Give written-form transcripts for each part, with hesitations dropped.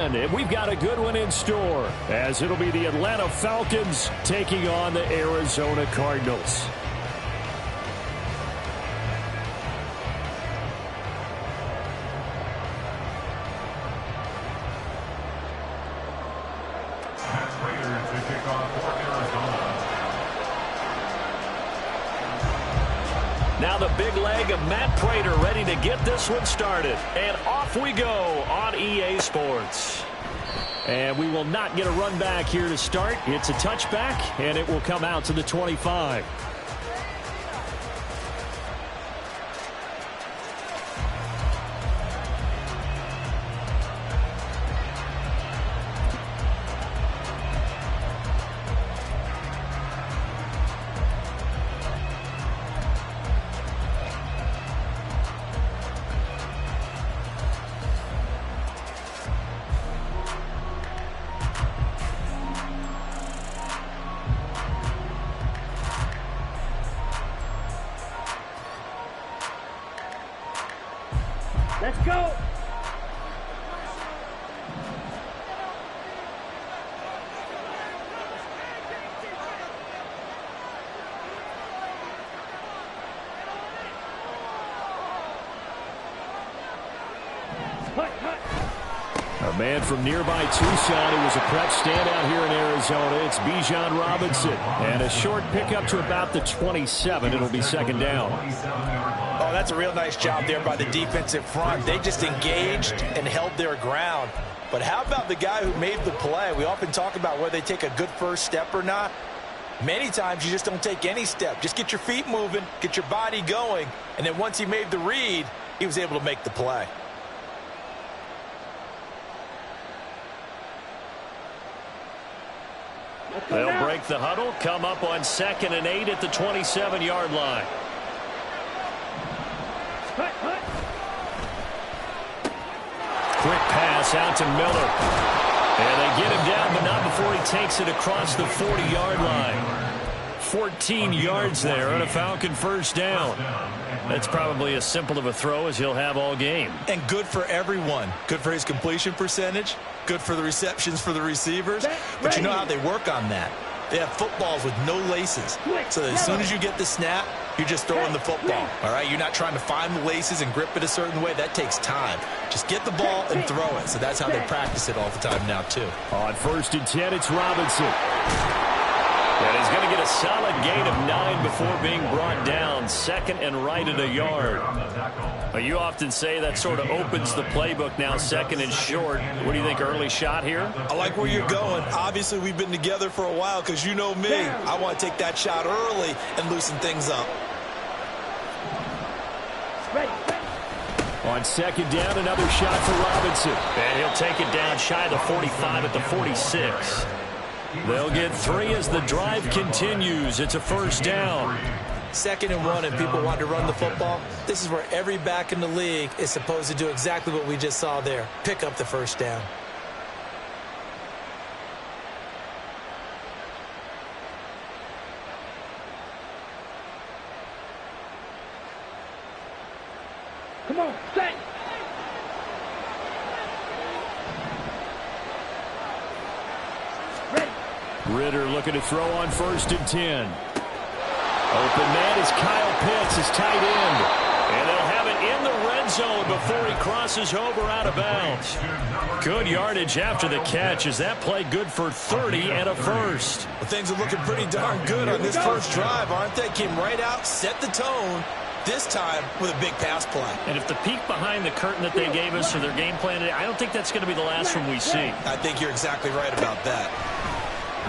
And we've got a good one in store, as it'll be the Atlanta Falcons taking on the Arizona Cardinals. Now the big leg of Matt Prater ready to get this one started. And off we go on EA Sports. And we will not get a run back here to start. It's a touchback, and it will come out to the 25. Let's go. A man from nearby Tucson who was a prep standout here in Arizona. It's Bijan Robinson. And a short pickup to about the 27. It'll be second down. Oh, that's a real nice job there by the defensive front. They just engaged and held their ground. But how about the guy who made the play? We often talk about whether they take a good first step or not. Many times you just don't take any step. Just get your feet moving, get your body going, and then once he made the read, he was able to make the play. They'll break the huddle, come up on 2nd and 8 at the 27-yard line. Quick pass out to Miller. And they get him down, but not before he takes it across the 40-yard line. 14 yards there on a Falcon first down. That's probably as simple of a throw as he'll have all game. And good for everyone. Good for his completion percentage. Good for the receptions for the receivers. But you know how they work on that. They have footballs with no laces. So that as soon as you get the snap, you're just throwing the football. All right? You're not trying to find the laces and grip it a certain way. That takes time. Just get the ball and throw it. So that's how they practice it all the time now, too. On 1st and 10, it's Robinson. And he's going to get a solid gain of 9 before being brought down. 2nd and right at a yard. But you often say that sort of opens the playbook now, 2nd and short. What do you think, early shot here? I like where you're going. Obviously, we've been together for a while because you know me. I want to take that shot early and loosen things up. On 2nd down, another shot for Robinson. And he'll take it down shy of the 45 at the 46. They'll get 3 as the drive continues. It's a first down. 2nd and 1 and people want to run the football. This is where every back in the league is supposed to do exactly what we just saw there. Pick up the first down. Come on, stay. Ritter looking to throw on 1st and 10. Open man is Kyle Pitts, his tight end. And they'll have it in the red zone before he crosses over out of bounds. Good yardage after the catch. Is that play good for 30 and a first? Well, things are looking pretty darn good on this first drive, aren't they? Came right out, set the tone. This time with a big pass play. And if the peek behind the curtain that they gave us for their game plan today, I don't think that's going to be the last one we see. I think you're exactly right about that.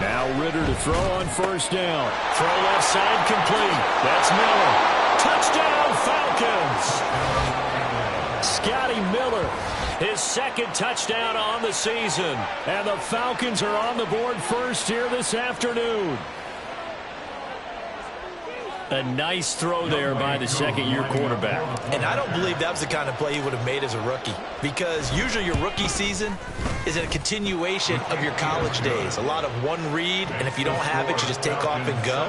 Now Ritter to throw on 1st down. Throw left side complete. That's Miller. Touchdown Falcons. Scotty Miller, his 2nd touchdown on the season. And the Falcons are on the board first here this afternoon. A nice throw there by the 2nd-year quarterback. And I don't believe that was the kind of play he would have made as a rookie. Because usually your rookie season is a continuation of your college days. A lot of one read, and if you don't have it, you just take off and go.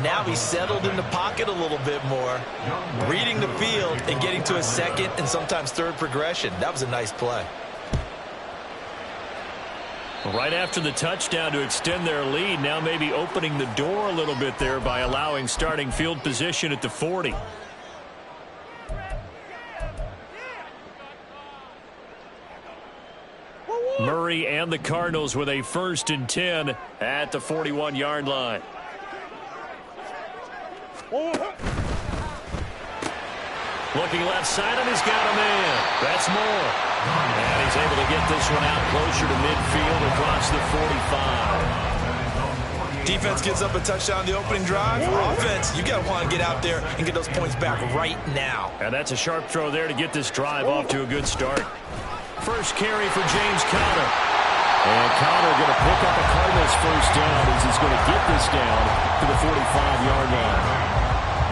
Now he's settled in the pocket a little bit more, reading the field and getting to a 2nd and sometimes 3rd progression. That was a nice play. Right after the touchdown to extend their lead, now maybe opening the door a little bit there by allowing starting field position at the 40. Murray and the Cardinals with a 1st and 10 at the 41-yard line. Looking left side, and he's got a man. That's Moore. And he's able to get this one out closer to midfield across the 45. Defense gives up a touchdown the opening drive. Offense, you got to want to get out there and get those points back right now. And that's a sharp throw there to get this drive off to a good start. First carry for James Conner. And Conner going to pick up a Cardinals 1st down as he's going to get this down to the 45-yard line.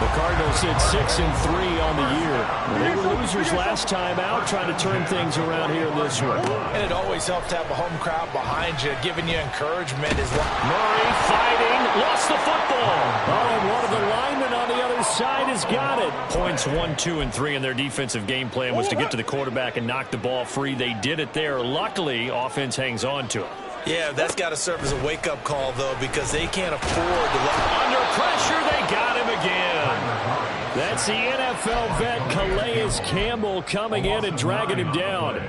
The Cardinals hit 6 and 3 on the year. They were losers last time out, trying to turn things around here in this one. And it always helps to have a home crowd behind you, giving you encouragement as well. Murray fighting, lost the football. Oh, and one of the linemen on the other side has got it. Points 1, 2, and 3 in their defensive game plan was to get to the quarterback and knock the ball free. They did it there. Luckily, offense hangs on to it. Yeah, that's got to serve as a wake-up call, though, because they can't afford to let... Under pressure, they got him again. That's the NFL vet Calais Campbell coming in and dragging him down.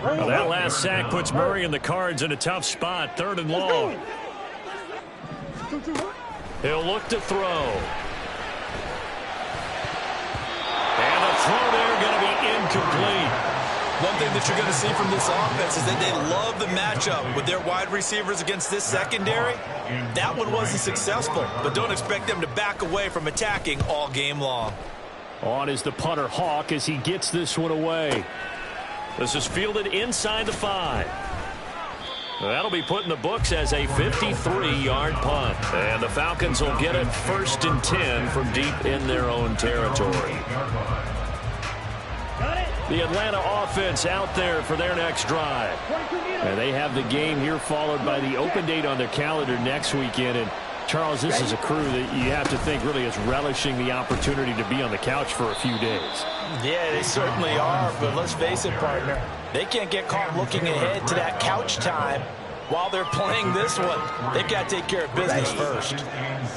Well, that last sack puts Murray and the Cards in a tough spot, 3rd and long. He'll look to throw. And the throw there going to be incomplete. One thing that you're going to see from this offense is that they love the matchup with their wide receivers against this secondary. That one wasn't successful, but don't expect them to back away from attacking all game long. On is the punter Hawk as he gets this one away. This is fielded inside the 5. That'll be put in the books as a 53-yard punt. And the Falcons will get it 1st and 10 from deep in their own territory. The Atlanta offense out there for their next drive. And they have the game here followed by the open date on their calendar next weekend. And Charles, this is a crew that you have to think really is relishing the opportunity to be on the couch for a few days. Yeah, they certainly are. But let's face it, partner, they can't get caught looking ahead to that couch time while they're playing this one. They've got to take care of business first.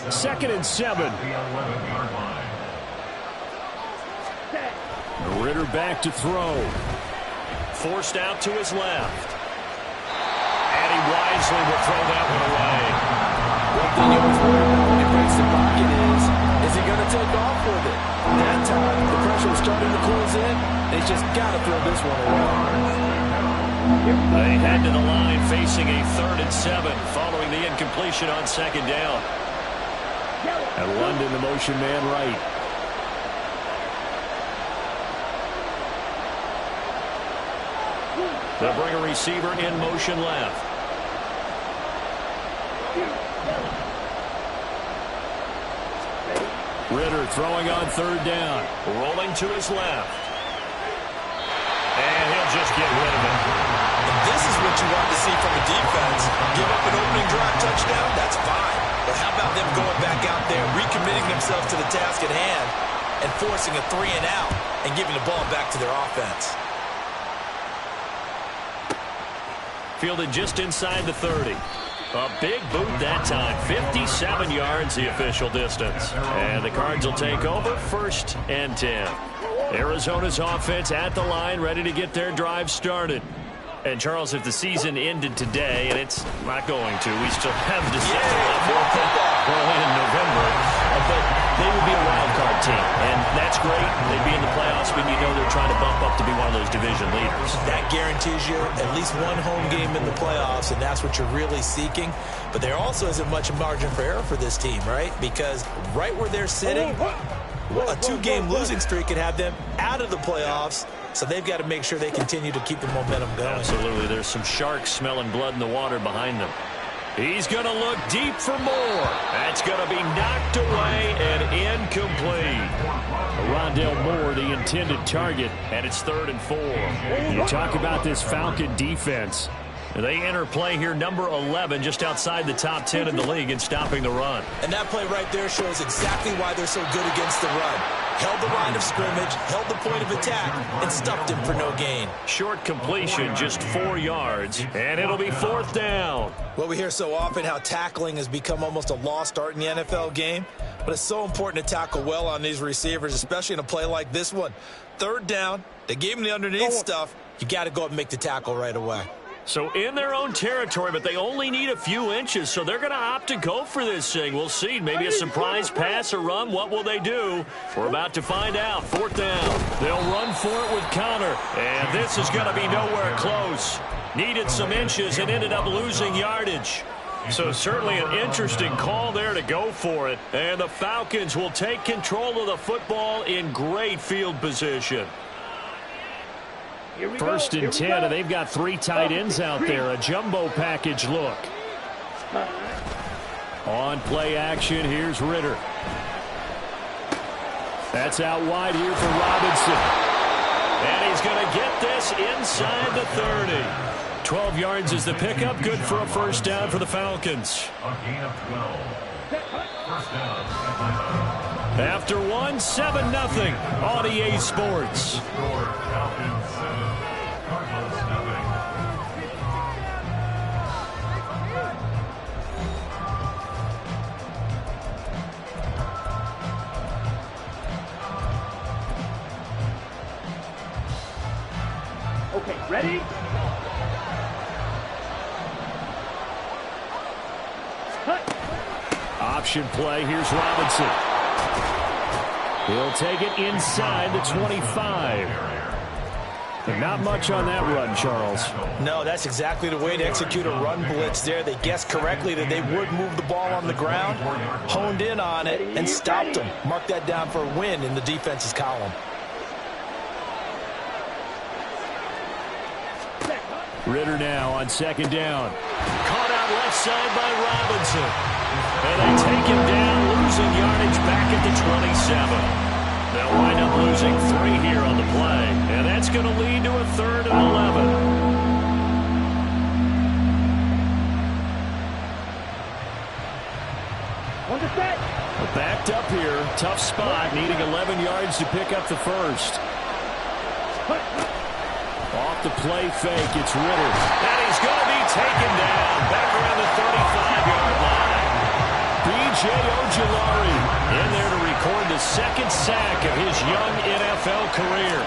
2nd and 7. Ritter back to throw. Forced out to his left. And he wisely will throw that one away. One thing you always worry about when he breaks the pocket is he going to take off with it? That time, the pressure was starting to close in. They just got to throw this one away. They head to the line facing a 3rd and 7 following the incompletion on 2nd down. And London, the motion man right. They'll bring a receiver in motion left. Ritter throwing on 3rd down. Rolling to his left. And he'll just get rid of it. And this is what you want to see from a defense. Give up an opening drive touchdown, that's fine. But how about them going back out there, recommitting themselves to the task at hand, and forcing a 3 and out, and giving the ball back to their offense. Fielded just inside the 30. A big boot that time. 57 yards the official distance. And the Cards will take over 1st and 10. Arizona's offense at the line, ready to get their drive started. And, Charles, if the season ended today, and it's not going to, we still have December early in November, but they would be a wild card team. And that's great. They'd be in the playoffs, but you know they're trying to bump up to be one of those division leaders. That guarantees you at least one home game in the playoffs, and that's what you're really seeking. But there also isn't much margin for error for this team, right? Because right where they're sitting, a 2-game losing streak could have them out of the playoffs, so they've got to make sure they continue to keep the momentum going. Absolutely. There's some sharks smelling blood in the water behind them. He's going to look deep for more. That's going to be knocked away and incomplete. Rondale Moore, the intended target, and it's 3rd and 4. You talk about this Falcon defense. They enter play here, number 11, just outside the top 10 in the league in stopping the run. And that play right there shows exactly why they're so good against the run. held the line of scrimmage, held the point of attack, and stuffed him for no gain. Short completion, just 4 yards, and it'll be 4th down. Well, we hear so often how tackling has become almost a lost art in the NFL game, but it's so important to tackle well on these receivers, especially in a play like this one. 3rd down, they gave him the underneath stuff. You got to go up and make the tackle right away. So in their own territory, but they only need a few inches, so they're going to opt to go for this thing. We'll see. Maybe a surprise pass or run. What will they do? We're about to find out. 4th down. They'll run for it with Connor, and this is going to be nowhere close. Needed some inches and ended up losing yardage. So certainly an interesting call there to go for it. And the Falcons will take control of the football in great field position. 1st and 10, and they've got 3 tight ends out there. A jumbo package look. On play action, here's Ritter. That's out wide here for Robinson. And he's going to get this inside the 30. 12 yards is the pickup. Good for a 1st down for the Falcons. After 1, 7-0 on EA Sports. Okay, ready? Cut. Option play. Here's Robinson. He'll take it inside the 25. And not much on that run, Charles. No, that's exactly the way to execute a run blitz there. They guessed correctly that they would move the ball on the ground, honed in on it, and stopped them. Mark that down for a win in the defense's column. Ritter now on 2nd down. Caught out left side by Robinson. And they take him down, losing yardage back at the 27. They'll wind up losing 3 here on the play. And that's going to lead to a 3rd and 11. On the set. Backed up here. Tough spot. Needing 11 yards to pick up the 1st. Off the play fake, it's Ritter. And he's going to be taken down back around the 35-yard line. B.J. Ojulari in there to record the 2nd sack of his young NFL career.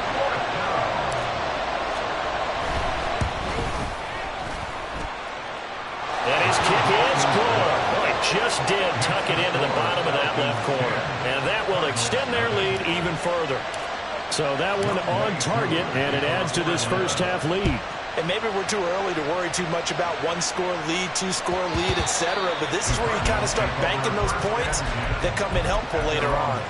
And his kick is good. Well, it just did tuck it into the bottom of that left corner. And that will extend their lead even further. So that one on target, and it adds to this 1st half lead. And maybe we're too early to worry too much about 1-score lead, 2-score lead, etc. But this is where you kind of start banking those points that come in helpful later on.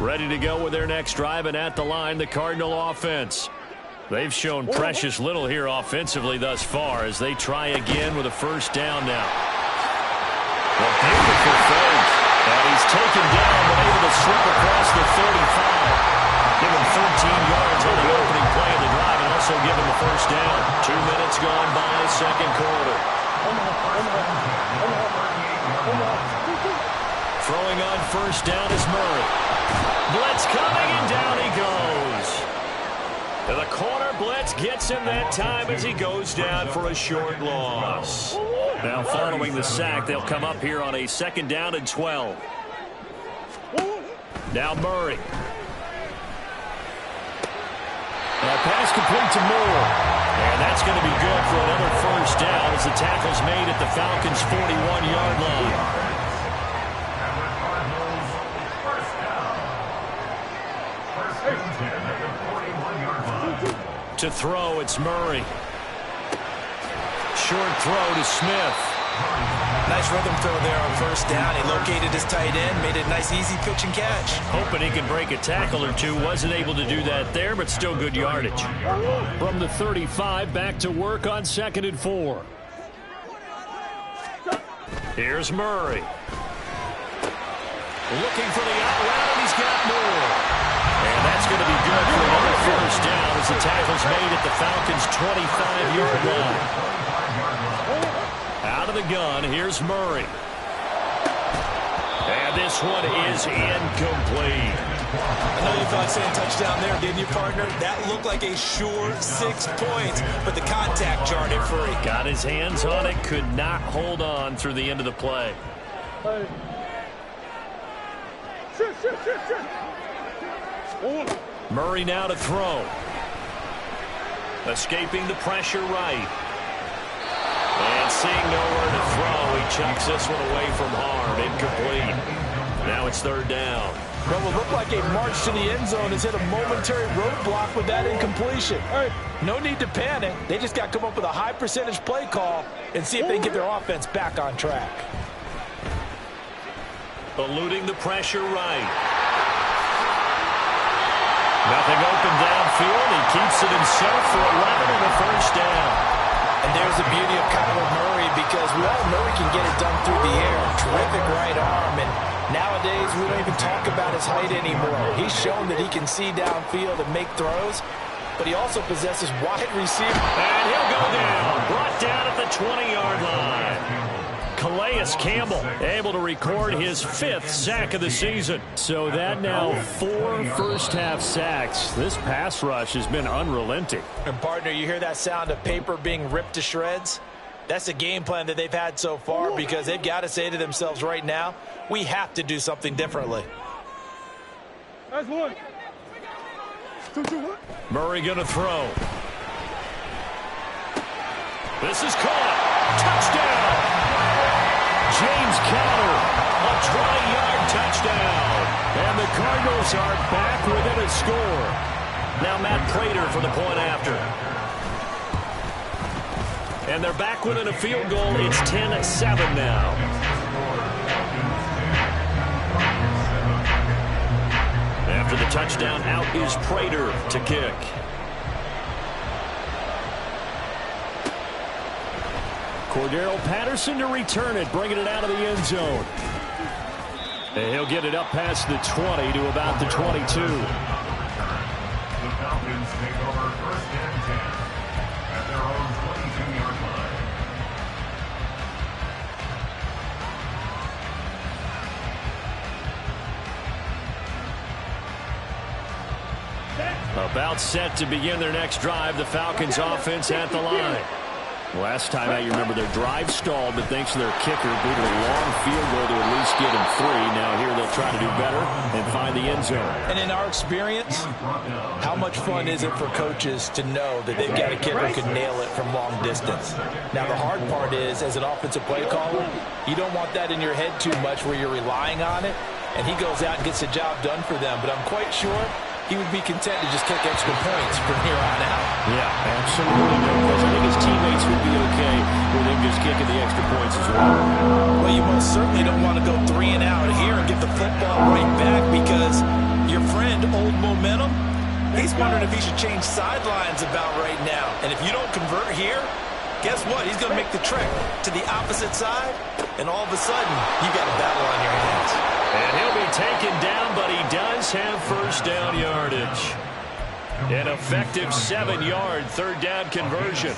Ready to go with their next drive, and at the line, the Cardinal offense. They've shown precious little here offensively thus far as they try again with a 1st down now. A beautiful fake. And he's taken down but able to slip across the 35. Give him 13 yards on the opening play of the drive and also give him a 1st down. 2 minutes gone by, 2nd quarter. Throwing on 1st down is Murray. Blitz coming, and down he goes. And the corner blitz gets him that time as he goes down for a short loss. Now following the sack, they'll come up here on a 2nd down and 12. Now Murray. Now pass complete to Moore. And that's going to be good for another 1st down as the tackle's made at the Falcons' 41-yard line. To throw, it's Murray. Short throw to Smith. Nice rhythm throw there on 1st down. He located his tight end, made it a nice easy pitch and catch. Hoping he could break a tackle or two. Wasn't able to do that there, but still good yardage. From the 35, back to work on 2nd and 4. Here's Murray. Looking for the out route, and he's got more. And that's going to be good for another first down as the tackle's made at the Falcons' 25-yard line. Out of the gun, here's Murray. And this one is incomplete. I know you thought saying touchdown there, didn't you, partner? That looked like a sure 6 points, but the contact jarred it free. Got his hands on it, could not hold on through the end of the play. Murray now to throw. Escaping the pressure right. And seeing nowhere to throw, he chucks this one away from harm. Incomplete. Now it's third down. What will look like a march to the end zone has hit a momentary roadblock with that incompletion. No need to panic. They just got to come up with a high percentage play call and see if they can get their offense back on track. Eluding the pressure right. Nothing open downfield. He keeps it himself for 11 and a first down. And there's the beauty of Kyler Murray, because we all know he can get it done through the air. Terrific right arm. And nowadays, we don't even talk about his height anymore. He's shown that he can see downfield and make throws, but he also possesses wide receiver. And he'll go down. Brought down at the 20-yard line. Calais Campbell able to record his 5th sack of the season. So that now 4 first-half sacks. This pass rush has been unrelenting. And, partner, you hear that sound of paper being ripped to shreds? That's the game plan that they've had so far, because they've got to say to themselves right now, we have to do something differently. That's one. Murray going to throw. This is caught. Touchdown. James Conner, a 20-yard touchdown. And the Cardinals are back within a score. Now Matt Prater for the point after. And they're back within a field goal. It's 10-7 now. After the touchdown, out is Prater to kick. Cordero Patterson to return it, bringing it out of the end zone. And he'll get it up past the 20 to about the 22. The Falcons take over first and 10 at their own 22-yard line. About set to begin their next drive. The Falcons offense at the line. Last time out, you remember their drive stalled, but thanks to their kicker, booted a long field goal to at least get him 3. Now here they'll try to do better and find the end zone. And in our experience, how much fun is it for coaches to know that they've got a kicker who can nail it from long distance? Now the hard part is, as an offensive play caller, you don't want that in your head too much where you're relying on it, and he goes out and gets the job done for them. But I'm quite sure he would be content to just kick extra points from here on out. Yeah, absolutely. I think his teammates would be okay with him just kicking the extra points as well. Well, you most certainly don't want to go 3 and out here and get the football right back, because your friend, Old Momentum, he's wondering if he should change sidelines about right now. And if you don't convert here, guess what? He's going to make the trek to the opposite side, and all of a sudden, you got a battle on your hands. And he'll be taken down, but he does have first down yardage. An effective 7-yard third down conversion.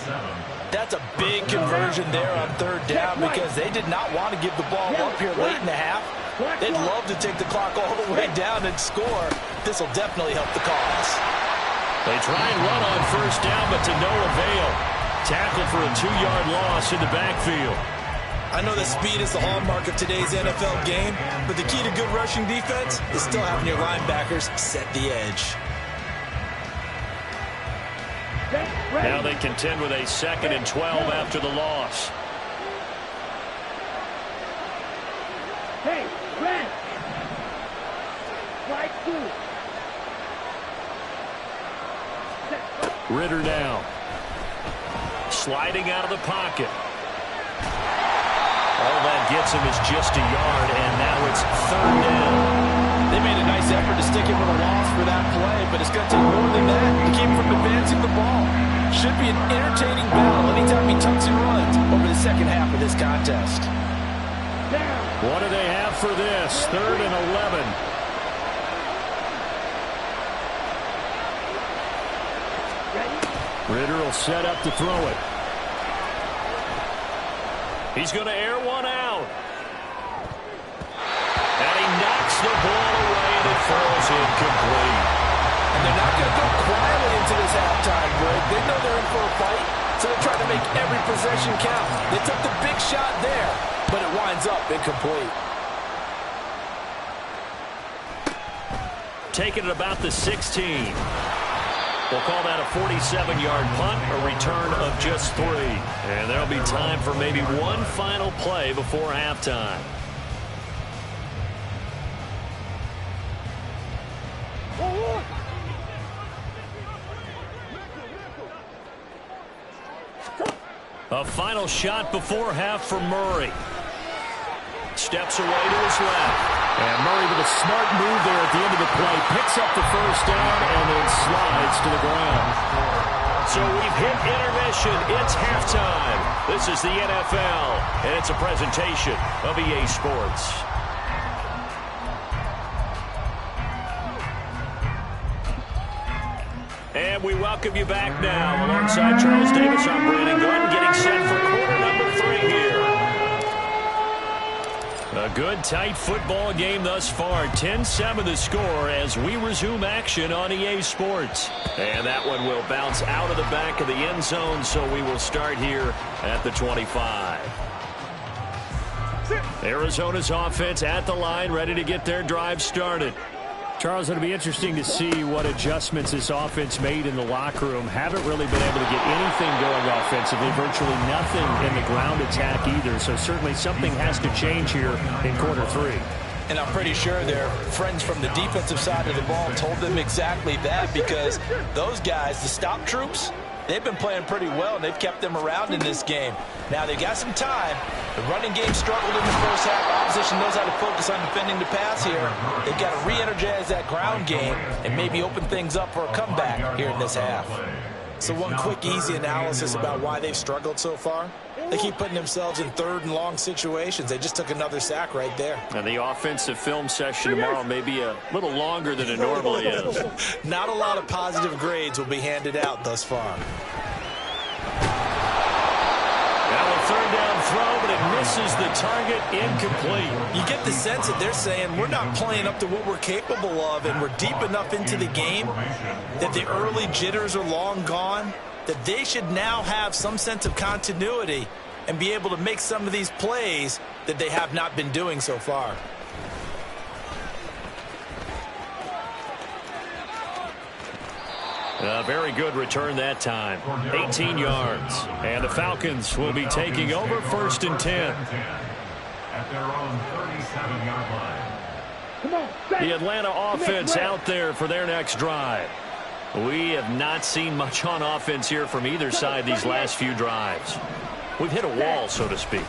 That's a big conversion there on third down, because they did not want to give the ball up here late in the half. They'd love to take the clock all the way down and score. This will definitely help the cause. They try and run on first down, but to no avail. Tackle for a 2-yard loss in the backfield. I know that speed is the hallmark of today's NFL game, but the key to good rushing defense is still having your linebackers set the edge. Now they contend with a 2nd and 12 after the loss. Hey, Red. Slide 2. Ritter now. Sliding out of the pocket. All that gets him is just a yard, and now it's third down. They made a nice effort to stick him with a loss for that play, but it's going to take more than that to keep him from advancing the ball. Should be an entertaining battle anytime he tucks and runs over the second half of this contest. Down. What do they have for this? 3rd and 11. Ritter will set up to throw it. He's going to air one out. And he knocks the ball away and it falls incomplete. And they're not going to go quietly into this halftime break. They know they're in for a fight, so they're trying to make every possession count. They took the big shot there, but it winds up incomplete. Taking it about the 16. We'll call that a 47-yard punt, a return of just 3. And there'll be time for maybe one final play before halftime. A final shot before half for Murray. Steps away to his left. And Murray with a smart move there at the end of the play. Picks up the first down and then slides to the ground. So we've hit intermission. It's halftime. This is the NFL, and it's a presentation of EA Sports. And we welcome you back now. Alongside Charles Davis, I'm Brandon Gunn, getting set for quarter number 3 here. A good, tight football game thus far. 10-7 the score as we resume action on EA Sports. And that one will bounce out of the back of the end zone, so we will start here at the 25. Arizona's offense at the line, ready to get their drive started. Charles, it'll be interesting to see what adjustments this offense made in the locker room. Haven't really been able to get anything going offensively, virtually nothing in the ground attack either. So certainly something has to change here in quarter 3. And I'm pretty sure their friends from the defensive side of the ball told them exactly that, because those guys, the stop troops, they've been playing pretty well, and they've kept them around in this game. Now, they've got some time. The running game struggled in the first half. Opposition knows how to focus on defending the pass here. They've got to re-energize that ground game and maybe open things up for a comeback here in this half. So one quick, easy analysis about why they've struggled so far. They keep putting themselves in 3rd and long situations. They just took another sack right there. And the offensive film session tomorrow may be a little longer than it normally is. Not a lot of positive grades will be handed out thus far. Now a 3rd down throw, but it misses the target, incomplete. You get the sense that they're saying we're not playing up to what we're capable of, and we're deep enough into the game that the early jitters are long gone, that they should now have some sense of continuity and be able to make some of these plays that they have not been doing so far. A very good return that time. 18 yards. And the Falcons will be taking over 1st and 10. At their own 37-yard line. Come on. The Atlanta offense out there for their next drive. We have not seen much on offense here from either side these last few drives. We've hit a wall, so to speak.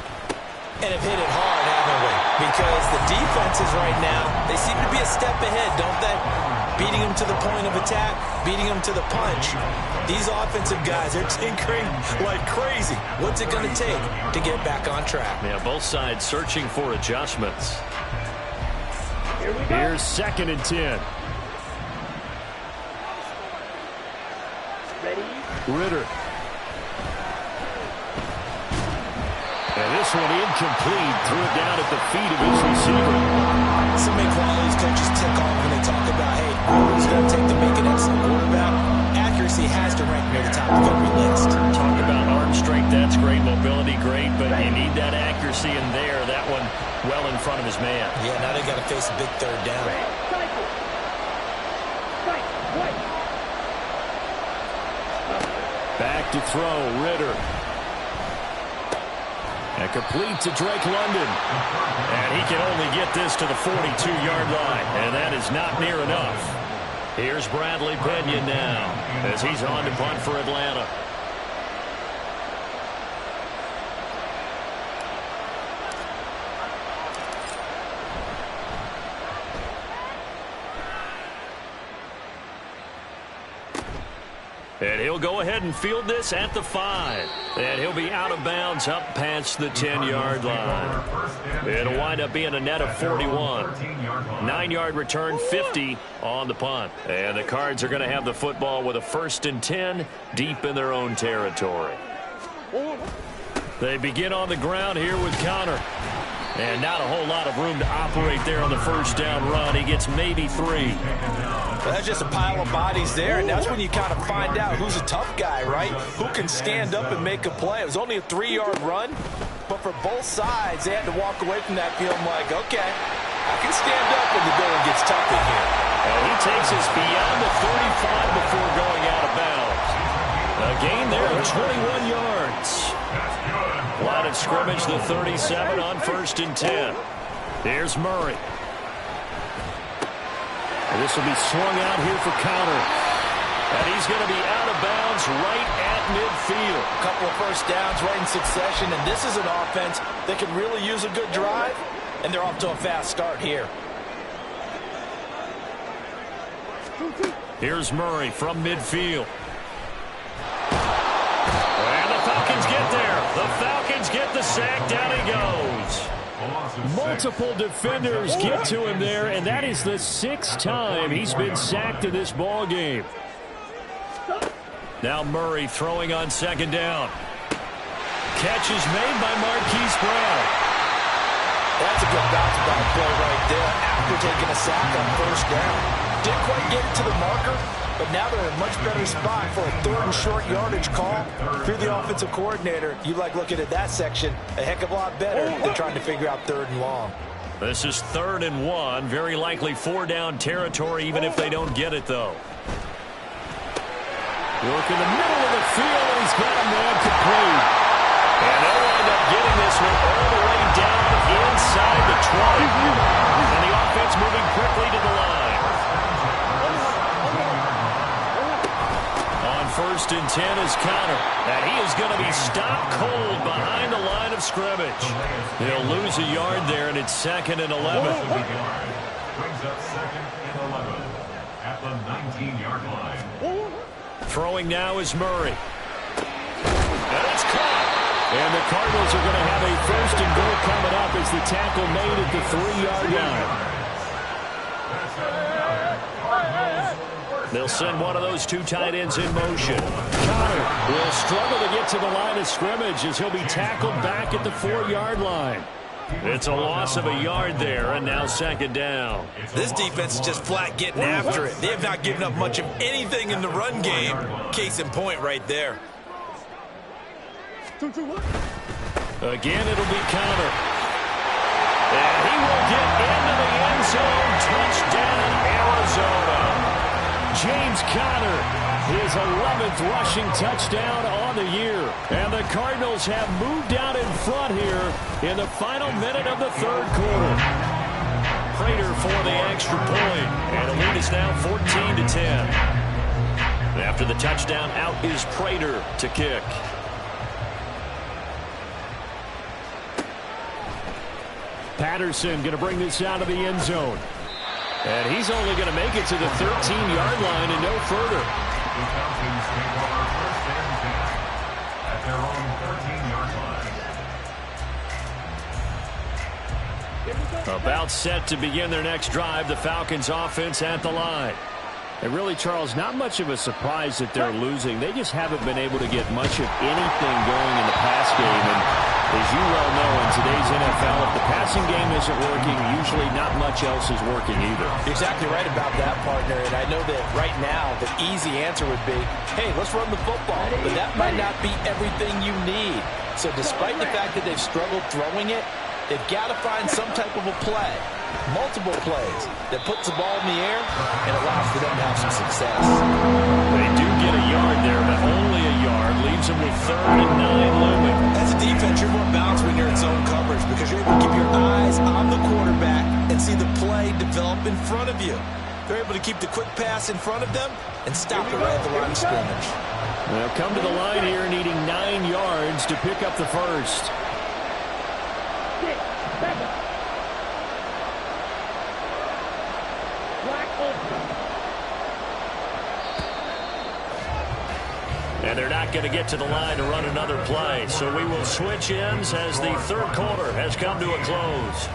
And have hit it hard, haven't we? Because the defenses right now, they seem to be a step ahead, don't they? Beating them to the point of attack, beating them to the punch. These offensive guys, they're tinkering like crazy. What's it going to take to get back on track? Yeah, both sides searching for adjustments. Here's 2nd and 10. Ritter. And this one incomplete. Threw it down at the feet of his receiver. So many qualities coaches tick off when they talk about, hey, who's going to take to make an excellent quarterback? Accuracy has to rank near the top of every list. Talk about arm strength, that's great. Mobility, great. But you need that accuracy in there. That one well in front of his man. Yeah, now they got to face a big 3rd down. Back to throw, Ritter. And complete to Drake London. And he can only get this to the 42-yard line. And that is not near enough. Here's Bradley Pinion now as he's on to punt for Atlanta. And he'll go ahead and field this at the 5. And he'll be out of bounds up past the 10-yard line. It'll wind up being a net of 41. 9-yard return, 50 on the punt. And the Cards are going to have the football with a 1st and 10 deep in their own territory. They begin on the ground here with Connor. And not a whole lot of room to operate there on the first down run. He gets maybe 3. That's just a pile of bodies there, and that's when you kind of find out who's a tough guy, right? Who can stand up and make a play. It was only a 3-yard run, but for both sides, they had to walk away from that feeling like, okay, I can stand up when the going gets tough in here. And he takes us beyond the 35 before going out of bounds. A gain there of 21 yards. Line of scrimmage, the 37 on 1st and 10. Here's Murray. And this will be swung out here for Connor. And he's going to be out of bounds right at midfield. A couple of first downs right in succession, and this is an offense that can really use a good drive, and they're off to a fast start here. Here's Murray from midfield. And the Falcons get there. The Falcons get the sack. Down he goes. Multiple defenders get to him there, and that is the 6th time he's been sacked in this ball game. Now Murray throwing on 2nd down. Catch is made by Marquise Brown. That's a good bounce-back play right there after taking a sack on 1st down. Didn't quite get it to the marker, but now they're in a much better spot for a 3rd and short yardage call. Through the offensive coordinator, you like looking at that section a heck of a lot better than trying to figure out 3rd and long. This is 3rd and 1. Very likely 4-down territory, even if they don't get it, though. Work in the middle of the field, and he's got a man complete. And they'll wind up getting this one all the way down inside the 20. And the offense moving quickly to the line. On 1st and 10 is Connor. And he is going to be stopped cold behind the line of scrimmage. They'll lose a yard there, and it's 2nd and 11. Brings up 2nd and 11 at the 19-yard line. Throwing now is Murray. And it's caught. And the Cardinals are going to have a 1st and goal coming up as the tackle made at the 3-yard line. They'll send one of those 2 tight ends in motion. Connor will struggle to get to the line of scrimmage as he'll be tackled back at the 4-yard line. It's a loss of a yard there, and now 2nd down. This defense is just flat getting after it. They have not given up much of anything in the run game. Case in point right there. Again, it'll be Connor. And he will get into the end zone. Touchdown, Arizona. James Conner, his 11th rushing touchdown on the year. And the Cardinals have moved out in front here in the final minute of the 3rd quarter. Prater for the extra point. And the lead is now 14-10. After the touchdown, out is Prater to kick. Patterson going to bring this out of the end zone. And he's only going to make it to the 13-yard line and no further. The Falcons take over 1st and 10 at their own 13-yard line. About set to begin their next drive, the Falcons offense at the line. And really, Charles, not much of a surprise that they're losing. They just haven't been able to get much of anything going in the pass game. And as you well know, in today's NFL, if the passing game isn't working, usually not much else is working either. You're exactly right about that, partner. And I know that right now the easy answer would be, hey, let's run the football. But that might not be everything you need. So despite the fact that they've struggled throwing it, they've got to find some type of a play, multiple plays, that puts the ball in the air and allows for them to have some success. They do get a yard there, but only a yard. Leaves them with 3rd and 9 looming. As a defense, you're more balanced when you're in zone coverage because you're able to keep your eyes on the quarterback and see the play develop in front of you. They're able to keep the quick pass in front of them and stop it right at the line of scrimmage. They'll come to the line here needing 9 yards to pick up the 1st. And they're not going to get to the line to run another play. So we will switch ends as the third quarter has come to a close.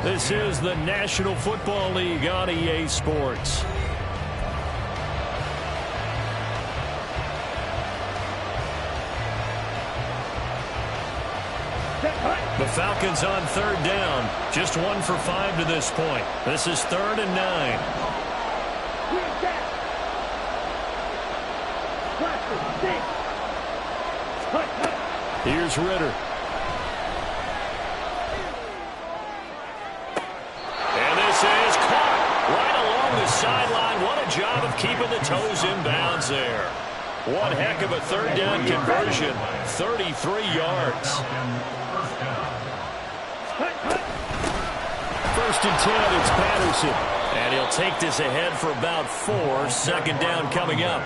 This is the National Football League on EA Sports. The Falcons on third down. Just 1 for 5 to this point. This is 3rd and 9. Here's Ritter. And this is caught right along the sideline. What a job of keeping the toes in bounds there. One heck of a third down conversion. 33 yards. 1st and 10, it's Patterson. And he'll take this ahead for about 4. 2nd down coming up.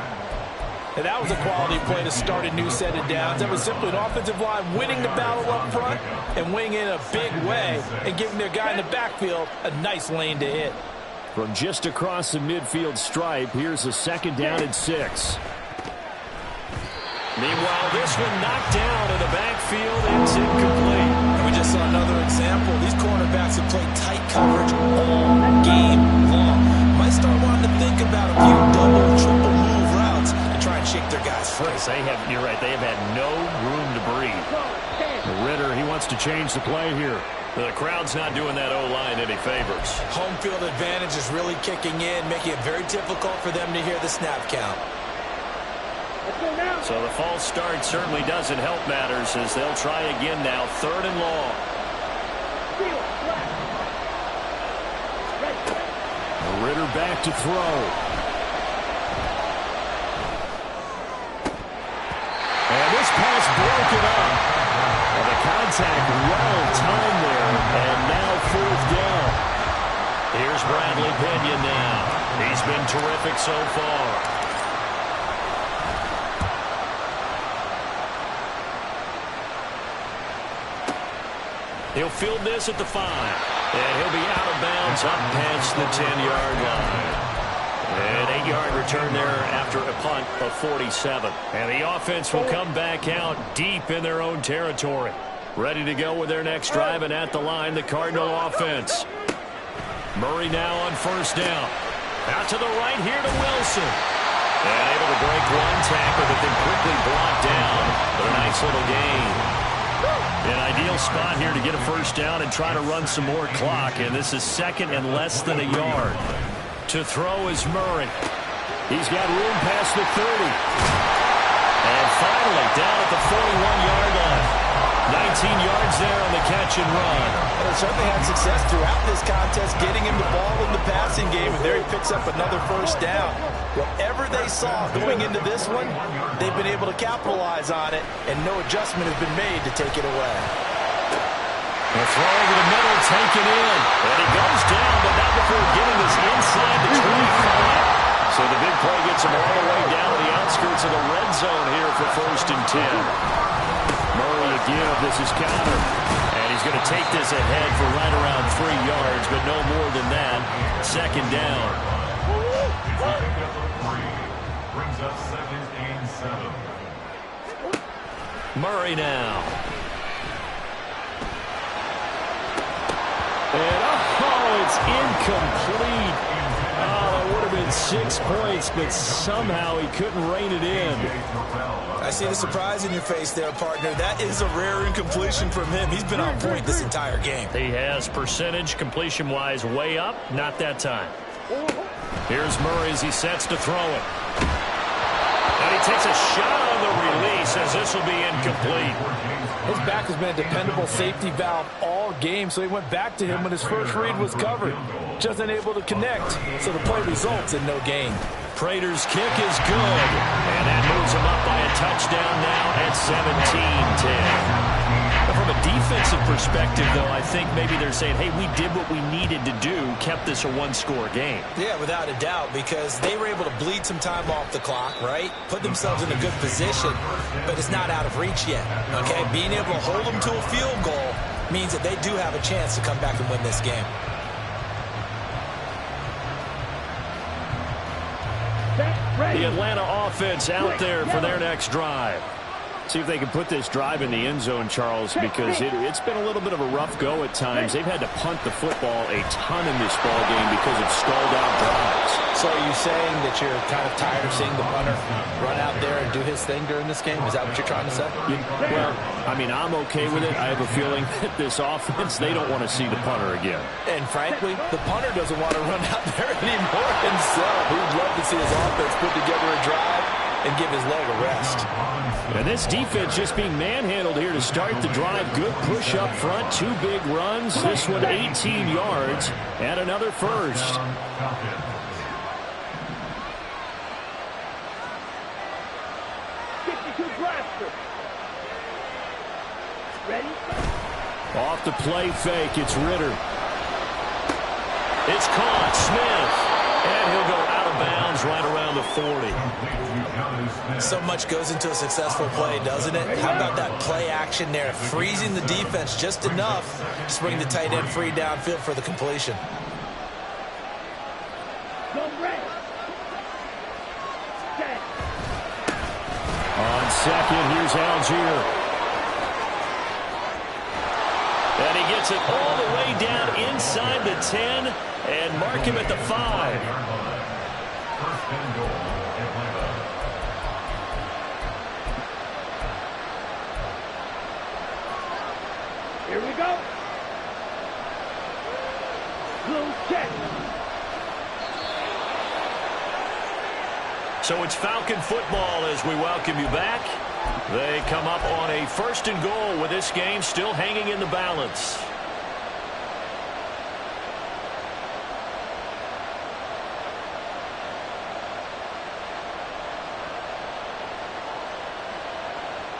And that was a quality play to start a new set of downs. That was simply an offensive line winning the battle up front and winning in a big way and giving their guy in the backfield a nice lane to hit. From just across the midfield stripe, here's a 2nd down and 6. Meanwhile, this one knocked down in the backfield. It's incomplete. And we just saw another example. These cornerbacks have played tight coverage all game long. Might start wanting to think about a few double, triple move routes to try and shake their guys free. You're right. They have had no room to breathe. Ritter, he wants to change the play here. The crowd's not doing that O-line any favors. Home field advantage is really kicking in, making it very difficult for them to hear the snap count. So the false start certainly doesn't help matters as they'll try again now. 3rd and long. Ritter back to throw. And this pass broken up. And the contact well timed there. And now 4th down. Here's Bradley Pinion now. He's been terrific so far. He'll field this at the 5. And he'll be out of bounds up past the 10-yard line. An 8-yard return there after a punt of 47. And the offense will come back out deep in their own territory. Ready to go with their next drive, and at the line, the Cardinal offense. Murray now on 1st down. Out to the right here to Wilson. And able to break one tackle, but then quickly brought down. But a nice little gain. An ideal spot here to get a 1st down and try to run some more clock. And this is 2nd and less than a yard. To throw is Murray. He's got room past the 30. And finally down at the 41-yard line. 19 yards there on the catch and run. Well, they certainly had success throughout this contest getting him the ball in the passing game, and there he picks up another 1st down. Whatever they saw going into this one, they've been able to capitalize on it, and no adjustment has been made to take it away. The throw over the middle, taken in. And he goes down, but not before getting this inside the 25. So the big play gets him all the way down to the outskirts of the red zone here for 1st and 10. Murray again, this is counter. And he's going to take this ahead for right around 3 yards, but no more than that. 2nd down. Brings up 2nd and 7. Murray now. And it's incomplete. That would have been 6 points, but somehow he couldn't rein it in. I see the surprise in your face there, partner. That is a rare incompletion from him. He's been on point this entire game. He has percentage completion-wise way up. Not that time. Here's Murray as he sets to throw it. And he takes a shot on the release as this will be incomplete. His back has been a dependable safety valve all game, so he went back to him when his first read was covered. Just unable to connect, so the play results in no gain. Prater's kick is good, and that moves him up by a touchdown now at 17-10. From a defensive perspective, though, I think maybe they're saying, hey, we did what we needed to do, kept this a 1-score game. Yeah, without a doubt, because they were able to bleed some time off the clock, right? Put themselves in a good position, but it's not out of reach yet, okay? Being able to hold them to a field goal means that they do have a chance to come back and win this game. Set, ready. The Atlanta offense out there for their next drive. See if they can put this drive in the end zone, Charles, because it's been a little bit of a rough go at times. They've had to punt the football a ton in this ball game because of stalled out drives. So are you saying that you're kind of tired of seeing the punter run out there and do his thing during this game? Is that what you're trying to say? Well, I mean, I'm okay with it. I have a feeling that this offense, they don't want to see the punter again. And frankly, the punter doesn't want to run out there anymore himself. He'd love to see his offense put together a drive and give his leg a rest. And this defense just being manhandled here to start the drive. Good push up front, 2 big runs. This one 18 yards and another first. Ready? Off the play fake, it's Ritter. It's caught, Smith. And he'll go out of bounds right around the 40. So much goes into a successful play, doesn't it? How about that play action there? Freezing the defense just enough to bring the tight end free downfield for the completion. On second, here's Algier. And he gets it all the way down inside the 10 and mark him at the 5. First and goal, Atlanta. Here we go. Blue check. So it's Falcon football as we welcome you back. They come up on a first and goal with this game still hanging in the balance.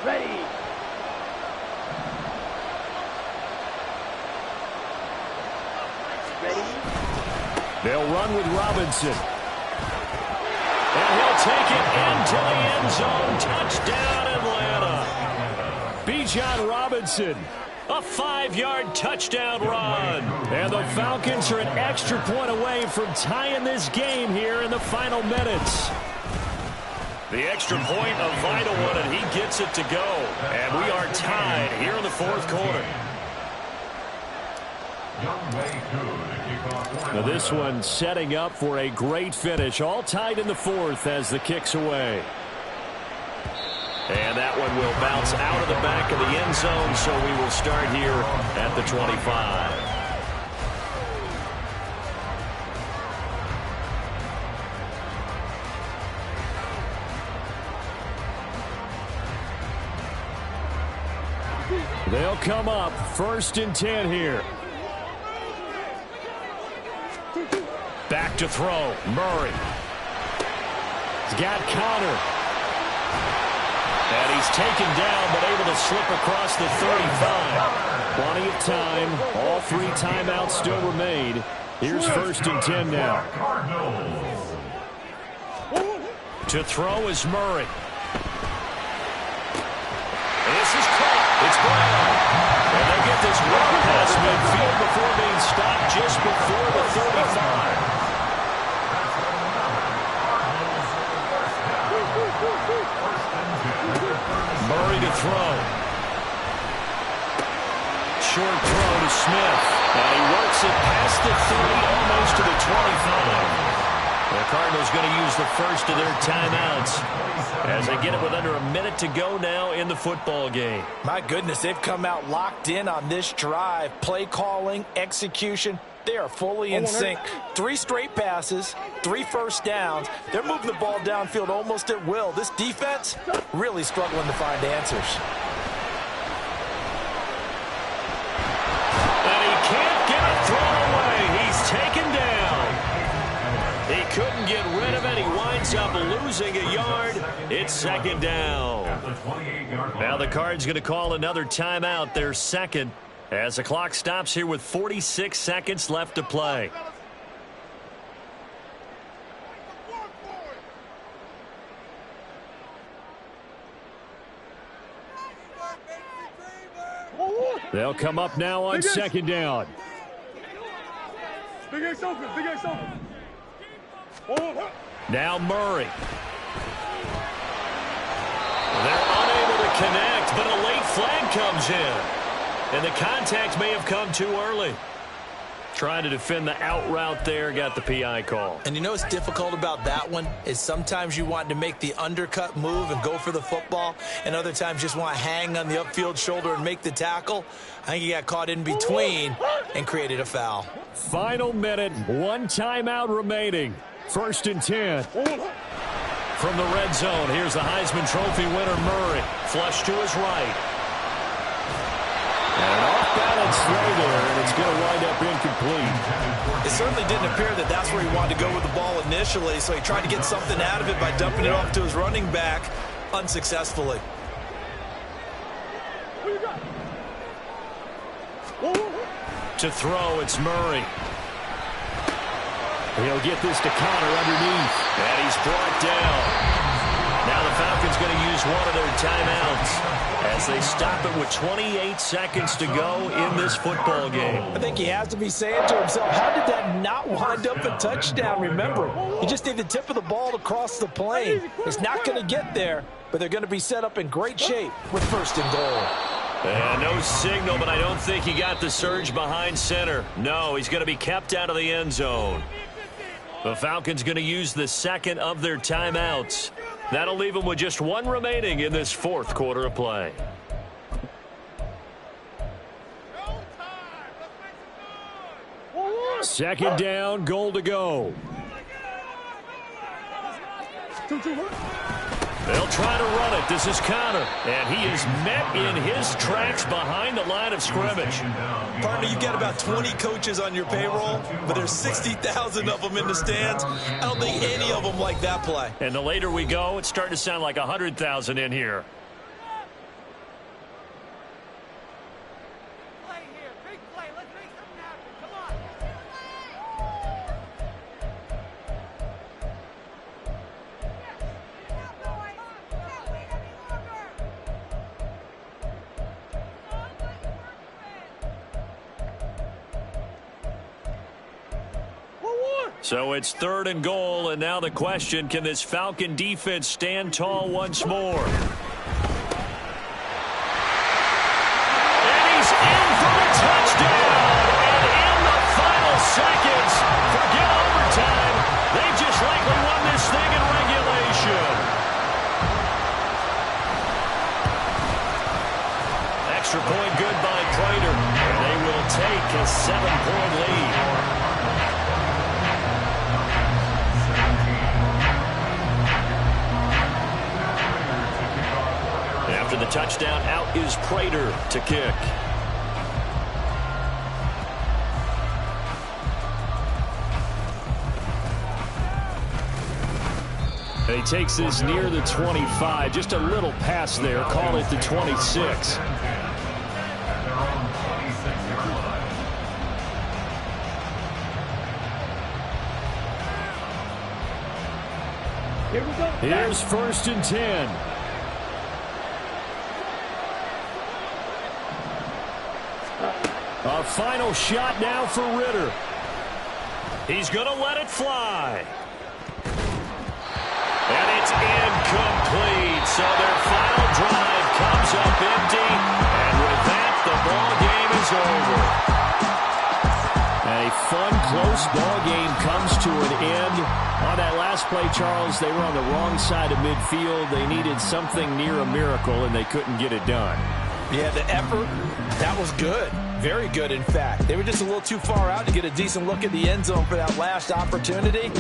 Ready. Ready. They'll run with Robinson. And he'll take it into the end zone. Touchdown, Atlanta. Bijan Robinson, a 5-yard touchdown run. And the Falcons are an extra point away from tying this game here in the final minutes. The extra point, a vital one, and he gets it to go. And we are tied here in the fourth quarter. Now this one setting up for a great finish. All tied in the fourth as the kick's away. And that one will bounce out of the back of the end zone, so we will start here at the 25. They'll come up first and 10 here. Back to throw. Murray. He's got Connor. And he's taken down, but able to slip across the 35. Plenty of time. All 3 timeouts still remain. Here's first and 10 now. To throw is Murray. This is caught. It's Brown. And they get this run past midfield before being stopped just before the 35. Murray to throw. Short throw to Smith. And he works it past the 30, almost to the 25. The Cardinals going to use the first of their timeouts as they get it with under a minute to go now in the football game. My goodness, they've come out locked in on this drive. Play calling, execution, they are fully in sync. 3 straight passes, 3 first downs. They're moving the ball downfield almost at will. This defense really struggling to find answers. And he can't get a throw away. He's taken down. He couldn't get rid of it. He winds up losing a yard. It's second down. Now the Cards going to call another timeout, their second, as the clock stops here with 46 seconds left to play. They'll come up now on second down. Big X open. Big X open. Now Murray. They're unable to connect, but a late flag comes in. And the contact may have come too early. Trying to defend the out route there, got the PI call. And you know what's difficult about that one is sometimes you want to make the undercut move and go for the football, and other times just want to hang on the upfield shoulder and make the tackle. I think he got caught in between and created a foul. Final minute, one timeout remaining. 1st and 10. From the red zone, here's the Heisman Trophy winner, Murray. Flush to his right. And an off-balance throw there, and it's going to wind up incomplete. It certainly didn't appear that that's where he wanted to go with the ball initially, so he tried to get something out of it by dumping it off to his running back unsuccessfully. To throw, it's Murray. He'll get this to Connor underneath. And he's brought down. Now the Falcons going to use one of their timeouts as they stop it with 28 seconds to go in this football game. I think he has to be saying to himself, how did that not wind up a touchdown? Remember, you just need the tip of the ball to cross the plane. It's not going to get there, but they're going to be set up in great shape with 1st and goal. And no signal, but I don't think he got the surge behind center. No, he's going to be kept out of the end zone. The Falcons going to use the second of their timeouts. That'll leave them with just one remaining in this 4th quarter of play. Second down, goal to go. They'll try to run it. This is Connor. And he is met in his tracks behind the line of scrimmage. Partner, you've got about 20 coaches on your payroll, but there's 60,000 of them in the stands. I don't think any of them like that play. And the later we go, it's starting to sound like 100,000 in here. So it's 3rd and goal, and now the question, can this Falcon defense stand tall once more? And he's in for the touchdown! And in the final seconds, forget overtime, they just likely won this thing in regulation. Extra point good by Prater, and they will take a 7-point lead. After the touchdown, out is Prater to kick. And he takes this near the 25. Just a little pass there. Call it the 26. Here we go. Here's 1st and 10. A final shot now for Ritter. He's going to let it fly. And it's incomplete. So their final drive comes up empty. And with that, the ball game is over. A fun, close ball game comes to an end. On that last play, Charles, they were on the wrong side of midfield. They needed something near a miracle, and they couldn't get it done. Yeah, the effort, that was good. Very good, in fact. They were just a little too far out to get a decent look at the end zone for that last opportunity.